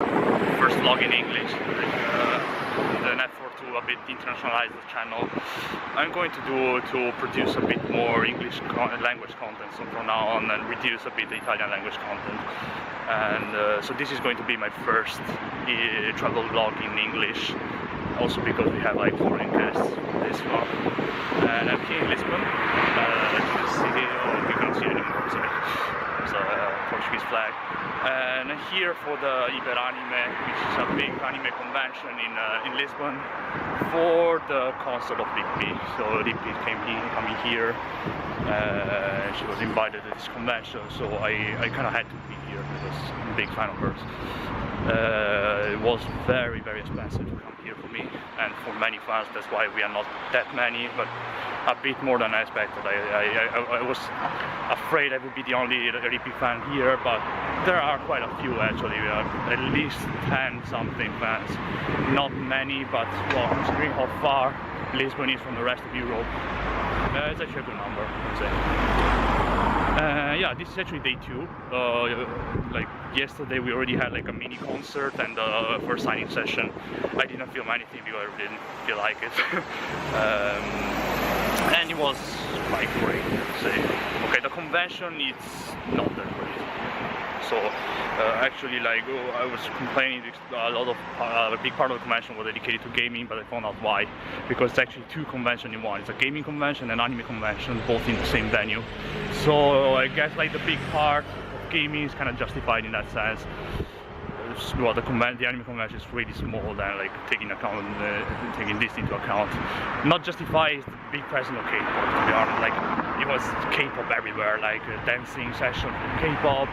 First vlog in English, an effort to a bit internationalize the channel. I'm going to produce a bit more English language content, so from now on, and reduce a bit the Italian language content. And so this is going to be my first travel vlog in English, also because we have like foreign guests for this vlog. And I'm here in Lisbon. As you can see, you can't see anymore, sorry. There's a Portuguese flag. And here for the Iberanime, which is a big anime convention in Lisbon, for the concert of Rippi. So Rippi coming here. She was invited to this convention, so I kind of had to be here because I'm a big fan of hers. It was very expensive to come here for me, and for many fans. That's why we are not that many, but a bit more than I expected. I was afraid I would be the only Rippi fan here, but there are quite a few actually. We are at least 10 something fans. Not many, but well, considering how far Lisbon is from the rest of Europe, it's actually a good number, I would say. Yeah, this is actually day 2. Like yesterday we already had like a mini concert and the first signing session. I didn't film anything because I didn't feel like it. And it was like great, I would say. Okay, the convention it's not that great. So actually, like I was complaining, a lot of a big part of the convention was dedicated to gaming, but I found out why. Because it's actually 2 conventions in one. It's a gaming convention and anime convention, both in the same venue. So I guess like the big part of gaming is kind of justified in that sense. Well, the anime convention is really small, then like taking this into account. Not justifies the big presence of K-pop, to be honest. Like it was K-pop everywhere, like a dancing session for K-pop,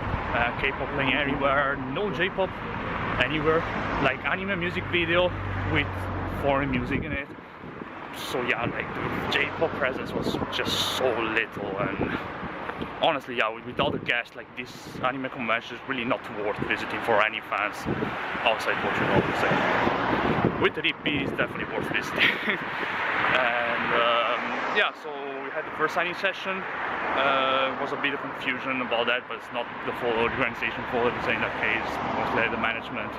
K-pop playing everywhere, no J-pop anywhere, like anime music video with foreign music in it. So yeah, like the J-pop presence was just so little, and honestly, yeah, without a guest, like this anime convention is really not worth visiting for any fans outside Portugal, I would say. With Rippi, it's definitely worth visiting. And yeah, so we had the first signing session. Was a bit of confusion about that, but it's not the full organization fault, I would say in that case, mostly the management.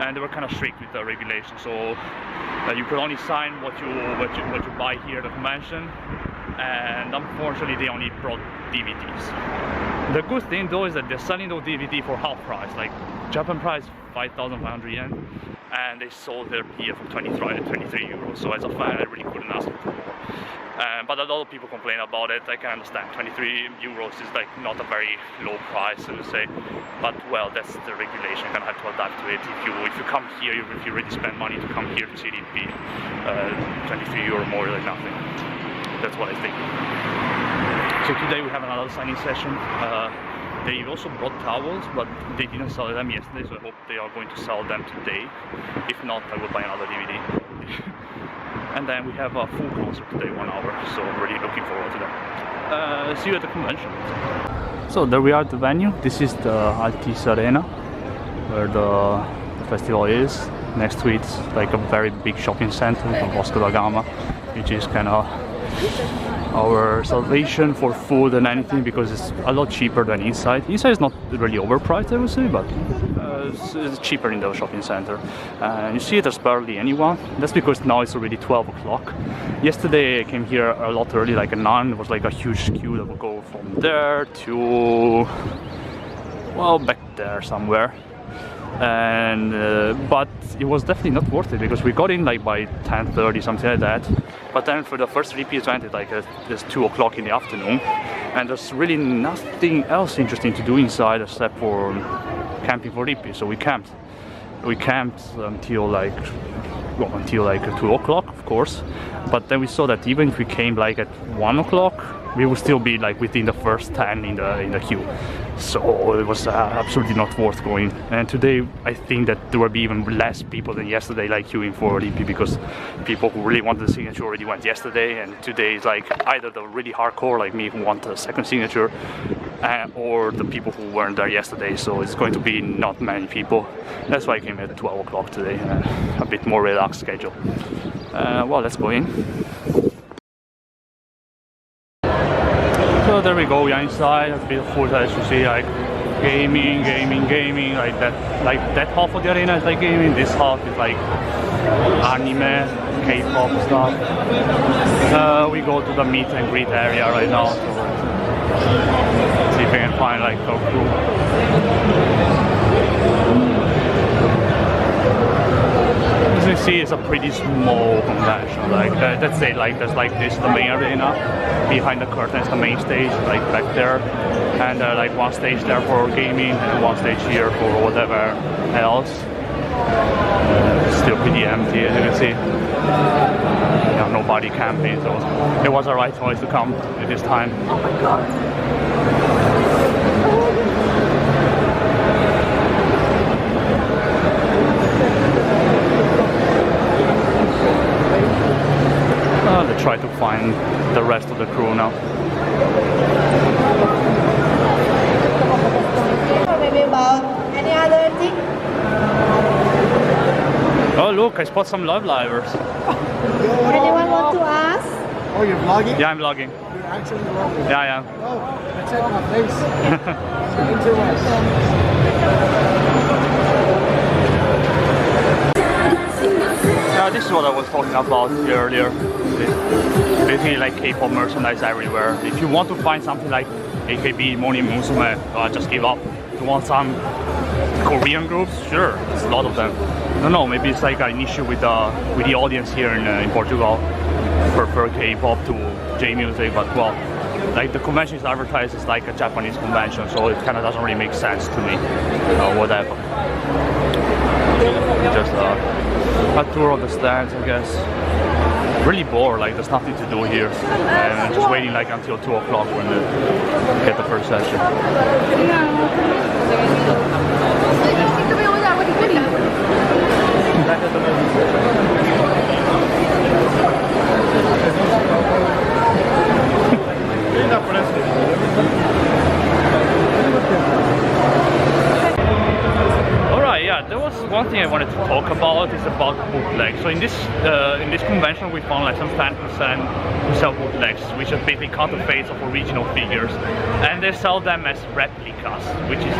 And they were kind of strict with the regulations, so you could only sign what you buy here at the convention. And unfortunately they only brought DVDs. The good thing though is that they're selling those DVD for half price, like Japan price 5,500 yen, and they sold their here for 23 euros. So as a fan I really couldn't ask for more. But a lot of people complain about it. I can understand, 23 euros is like not a very low price, I would say, but well, that's the regulation. You're gonna have to adapt to it. If you come here, if you really spend money to come here to see Rippi, 23 euro more, like nothing. That's what I think. So today we have another signing session. They also brought towels, but they didn't sell them yesterday, so I hope they are going to sell them today. If not, I will buy another DVD. And then we have a full concert today, 1 hour, so I'm really looking forward to that. See you at the convention. So there we are at the venue. This is the Altice Arena, where the festival is. Next to it's like a very big shopping center called Vasco da Gama, which is kind of our salvation for food and anything, because it's a lot cheaper than inside. Inside is not really overpriced, I would say, but it's cheaper in the shopping center. You see there's barely anyone. That's because now it's already 12 o'clock. Yesterday I came here a lot early, like at 9. It was like a huge queue that would go from there to, well, back there somewhere. And but it was definitely not worth it, because we got in like by 10:30, something like that. But then for the first Rippi event, it's 2 o'clock in the afternoon, and there's really nothing else interesting to do inside except for camping for Rippi. So we camped until like 2 o'clock, of course. But then we saw that even if we came like at 1 o'clock, we would still be like within the first 10 in the queue. So it was absolutely not worth going. And today I think that there will be even less people than yesterday, like queuing for Rippi, because people who really wanted the signature already went yesterday, and today is like either the really hardcore like me who want a second signature, or the people who weren't there yesterday. So it's going to be not many people. That's why I came at 12 o'clock today, a bit more relaxed schedule. Well, let's go in. So there we go, we are inside. A bit of food, as you see, like gaming. Like that half of the arena is like gaming. This half is like anime, K-pop stuff. We go to the meet and greet area right now. So see if we can find like a crew. As you see, it's a pretty small convention. Like let's say like there's like this the main arena, behind the curtain is the main stage, like back there, and like one stage there for gaming and one stage here for whatever else. Still pretty empty, as you can see. Yeah, nobody camping, so it was a right choice to come at this time. Oh my god. Let's try to find the rest of the crew now. Maybe about any other thing? Oh look, I spot some love livers. Anyone want to ask? Oh, you're vlogging? Yeah, I'm vlogging. You're actually vlogging? Yeah, yeah. Oh, I checked my face. Yeah, this is what I was talking about earlier. Basically like K-pop merchandise everywhere. If you want to find something like AKB, Moni Musume, just give up. If you want some Korean groups, sure, there's a lot of them. I don't know, maybe it's like an issue with the audience here in Portugal. Prefer K-pop to J-music, but well, like the convention is advertised as like a Japanese convention, so it kind of doesn't really make sense to me. Whatever. Just a tour of the stands, I guess. Really bored, like there's nothing to do here. And I'm just waiting like until 2 o'clock when they get the first session. Alright, yeah, there was one thing I wanted to talk about, is about bootlegs. So in this convention we found like some fan who sell bootlegs, which are basically counterfeits of original figures, and they sell them as replicas, which is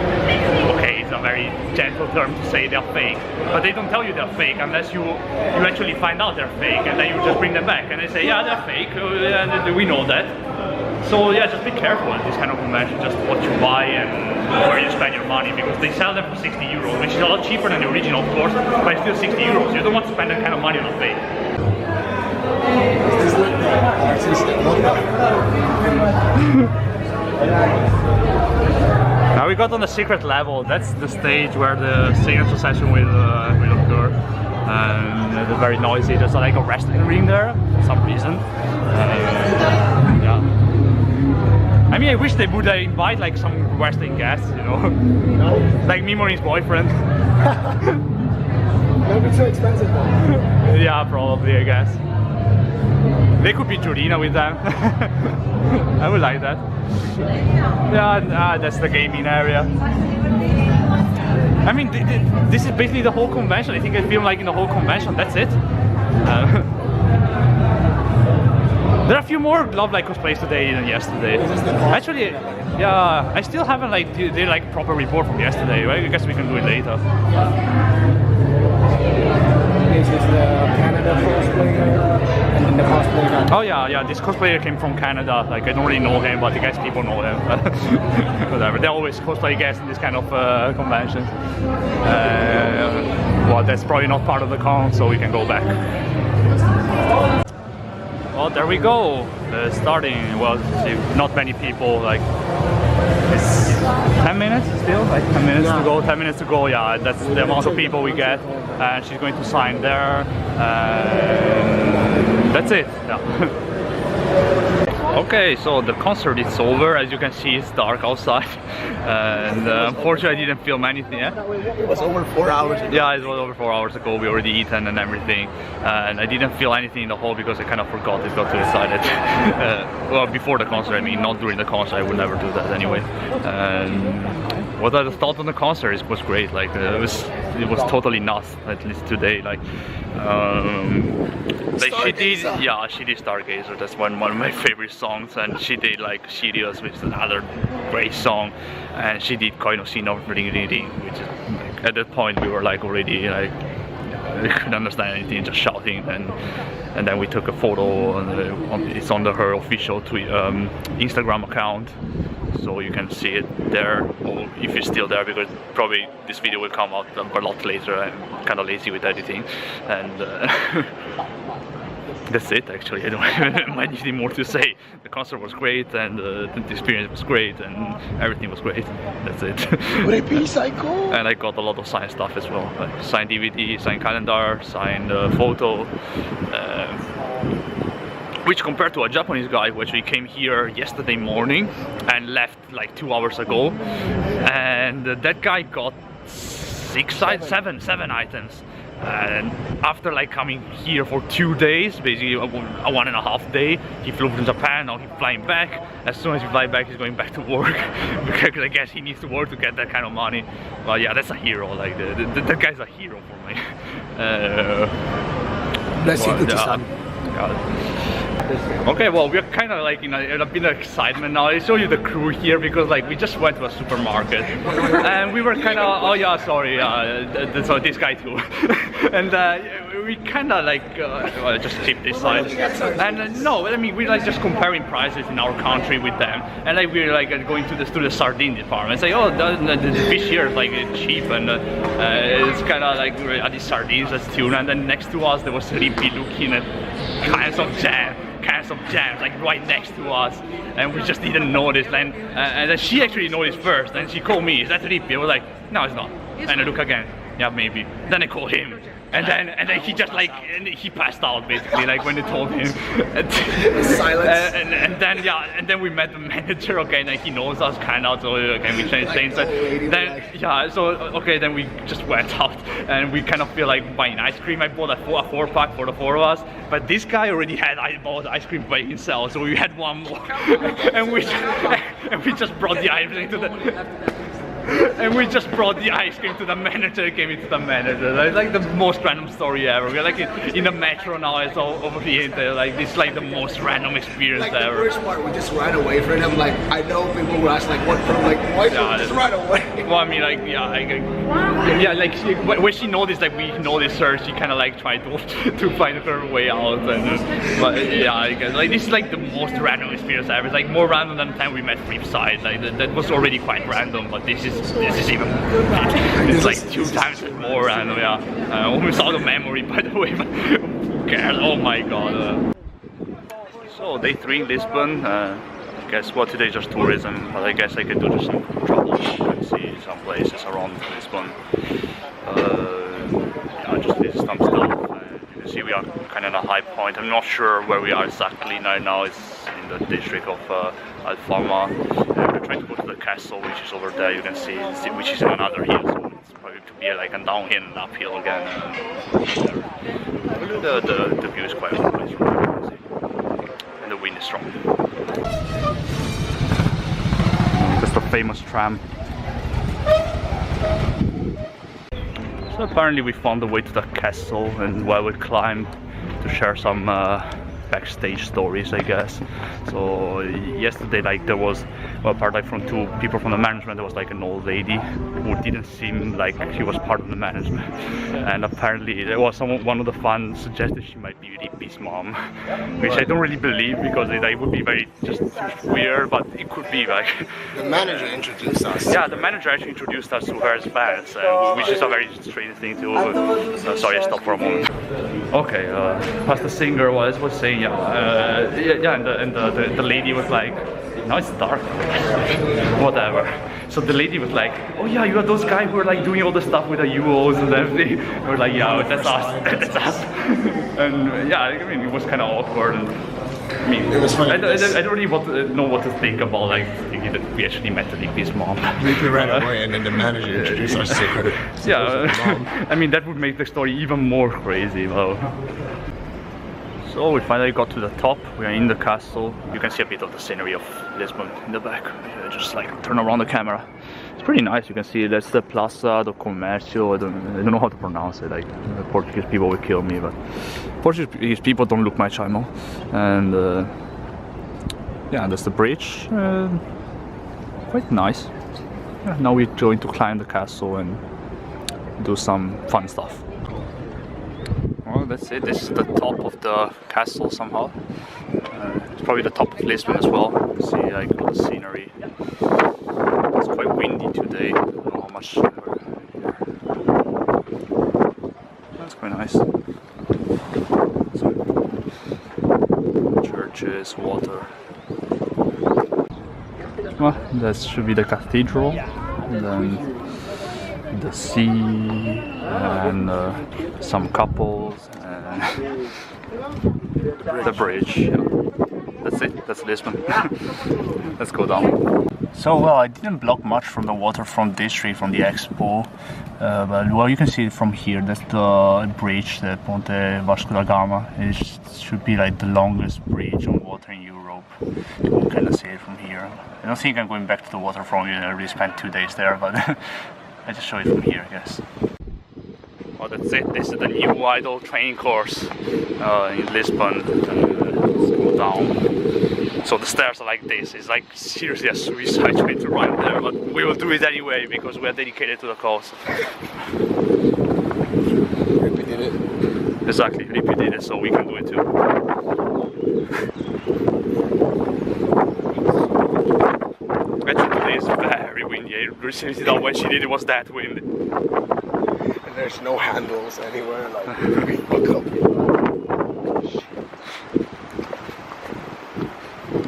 okay, it's a very gentle term to say they're fake, but they don't tell you they're fake unless you actually find out they're fake, and then you just bring them back and they say, yeah, they're fake, and we know that. So yeah, just be careful at this kind of convention, just what you buy and where you spend your money, because they sell them for 60 euros, which is a lot cheaper than the original, of course, but it's still 60 euros. You don't want to spend that kind of money on a fake. Now we got on the secret level. That's the stage where the signature session will occur. It's very noisy. There's like a wrestling ring there for some reason. Yeah. I mean, I wish they would invite like some wrestling guests, you know, like Mimori's boyfriend. That would be too expensive though. Yeah, probably, I guess. They could be Jurina with them. I would like that. Yeah, that's the gaming area. I mean, this is basically the whole convention. I think I film like in the whole convention. That's it. There are a few more Love Live cosplays today than yesterday. Actually, yeah, I still haven't like did like proper report from yesterday. Right? I guess we can do it later. This is the Canada cosplayer, and then the cosplayer. Oh yeah, this cosplayer came from Canada. Like I don't really know him, but I guess people know him. Whatever. They're always cosplay guests in this kind of conventions. Well, that's probably not part of the con, so we can go back. Well, there we go. Starting. Well, see, not many people. Like it's 10 minutes still. Like 10 minutes to go. 10 minutes to go. Yeah, that's the amount of people we get. And she's going to sign there. That's it. Yeah. Okay, so the concert is over. As you can see, it's dark outside, and unfortunately I didn't film anything. Yeah? It was over 4 hours ago. Yeah, it was over 4 hours ago. We already eaten and everything, and I didn't feel anything in the hall because I kind of forgot. I got too excited. Well, before the concert, I mean, not during the concert. I would never do that anyway. what are the thoughts on the concert? It was great. Like it was totally nuts. At least today, like she did Stargazer. That's one of my favorite songs, and she did like Sirius, which is another great song, and she did Koinosino Ring Ring Ring, which is like, at that point we were like already like we couldn't understand anything, just shouting, and then we took a photo, and it's on her official Instagram account, so you can see it there, or if it's still there, because probably this video will come out a lot later. I'm kind of lazy with editing, and that's it actually. I don't have anything more to say. The concert was great, and the experience was great, and everything was great. That's it. Rippi, psycho! And I got a lot of signed stuff as well, like signed DVD, signed calendar, signed photo, which compared to a Japanese guy who actually came here yesterday morning and left like 2 hours ago, and that guy got seven items. And after like coming here for 2 days, basically a 1.5 day, he flew from Japan, now he's flying back. As soon as he flies back, he's going back to work because I guess he needs to work to get that kind of money. But yeah, that's a hero. Like that guy's a hero for me. Bless you, good son. Okay, well, we're kind of like in a bit of excitement now. I show you the crew here because like we just went to a supermarket and we were kind of, oh yeah, sorry, so this guy too. And we kind of like just keep this side. And no, I mean we're like just comparing prices in our country with them, and like we're like going to the sardine department. Say, oh, the fish here is like cheap, and it's kind of like these sardines, that's tuna. And then next to us there was Rippi looking at cans of jams like right next to us, and we just didn't notice. And then she actually noticed first, and she called me, is that Rippi? I was like, no, it's not. And I look again, yeah, maybe. Then I call him, and then he just like, and he passed out basically, like when they told him. Silence. And then we met the manager, okay, and then he knows us kind of, so okay, we changed things. Then yeah, so okay, then we just went out, and we kind of feel like buying ice cream. I bought a 4-pack for the 4 of us, but this guy already had bought ice cream by himself, so we had one more, and we just brought the ice cream to the. And we just brought the ice cream to the manager, gave it to the manager. It's like the most random story ever. We're like in the metro now, it's all over the internet. Like this, like the most random experience like ever. The worst part, we just ran away from him. Like I know people were asking, like, what from? Like, why did we just run away? Well, I mean, like yeah, like when she noticed that we noticed her, she kind of like tried to find her way out. And but yeah, I guess like this is like the most random experience ever. It's like more random than the time we met Flipside. Like that was already quite random, but this is even it's like 2 times more random. Yeah, almost out of memory, by the way. But who cares? Oh my god. So day 3 in Lisbon. Guess what? Today is just tourism, but I guess I could do just some travel and see some places around Lisbon. Yeah, just visit some stuff. You can see we are kind of at a high point. I'm not sure where we are exactly right now. It's in the district of Alfama. We're trying to go to the castle, which is over there. You can see which is on another hill, so it's probably to be like a downhill and uphill again. The view is quite nice, and the wind is strong. That's the famous tram. So apparently we found the way to the castle, and while we climbed to share some backstage stories, I guess. So yesterday, like there was, well, apart like from 2 people from the management, there was like an old lady who didn't seem like she was part of the management, and apparently there was one of the fans suggested she might be Rippi's mom, which I don't really believe because it would be very just weird, but it could be like. The manager introduced us. Yeah, the manager actually introduced us to her as fans, which is a very strange thing to. Sorry, I stopped for a moment. Okay, as the singer was saying, and the lady was like, now it's dark, whatever. So the lady was like, oh yeah, you are those guys who are like doing all the stuff with the UOs and everything. We were like, yeah, that's us, that's us. And yeah, I mean, it was kind of awkward. And, I mean, it was funny. I don't really know what to think about like thinking that we actually met Rippi's mom. Rippi ran away, and then the manager introduced us to her. Yeah, I mean that would make the story even more crazy though. So we finally got to the top. We are in the castle. You can see a bit of the scenery of Lisbon in the back. Just like turn around the camera. pretty nice. You can see that's the Plaza do Comércio. I don't know how to pronounce it. Like Portuguese people will kill me, but Portuguese people don't look much, I know. And yeah, that's the bridge. Quite nice. Yeah, now we're going to climb the castle and do some fun stuff. Well, that's it. This is the top of the castle somehow. It's probably the top of Lisbon as well. See like all the scenery. It's quite windy today. I don't know how much. That's quite nice. So, churches, water. Well, that should be the cathedral. And then the sea and some couples and the bridge. Yeah. That's it. That's Lisbon. Let's go down. So well, I didn't block much from the waterfront district from the expo, but well, you can see it from here. That's the bridge, the Ponte Vasco da Gama. It should be like the longest bridge on water in Europe. You can kind of see it from here. I don't think I'm going back to the waterfront. I already spent 2 days there, but I just show it from here, I guess. Well, that's it. This is the new idol training course in Lisbon. Let's go down. So the stairs are like this. It's like seriously a suicide trying to run there, but we will do it anyway because we are dedicated to the cause. Rippi did it. Exactly, Rippi did it, so we can do it too. Actually, today is very windy. Recently, when she did it was that windy. And there's no handles anywhere. Like, look up.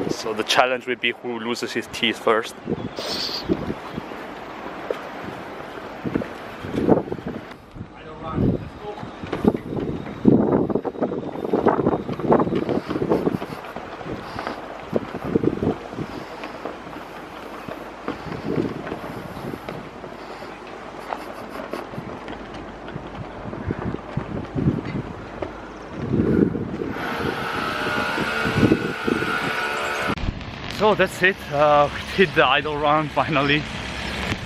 So the challenge will be who loses his teeth first. So that's it, we did the idle run finally.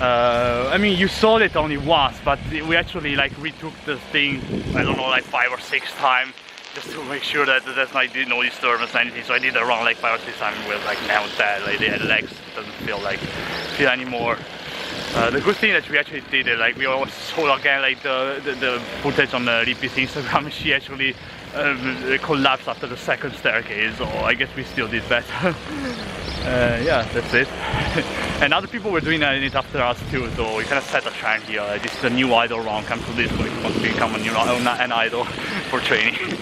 I mean, you saw it only once, but we actually like retook the thing, I don't know, like 5 or 6 times just to make sure that there's like no disturbance or anything. So I did the run like 5 or 6 times with like now that like the legs doesn't feel anymore. The good thing that we actually did it, like we always saw again like the footage on Rippi's Instagram. She actually collapsed after the second staircase, so I guess we still did better. Yeah, that's it. And other people were doing it after us too, so we kind of set a trend here. This is a new idol run. Come to this if you want to become an idol for training.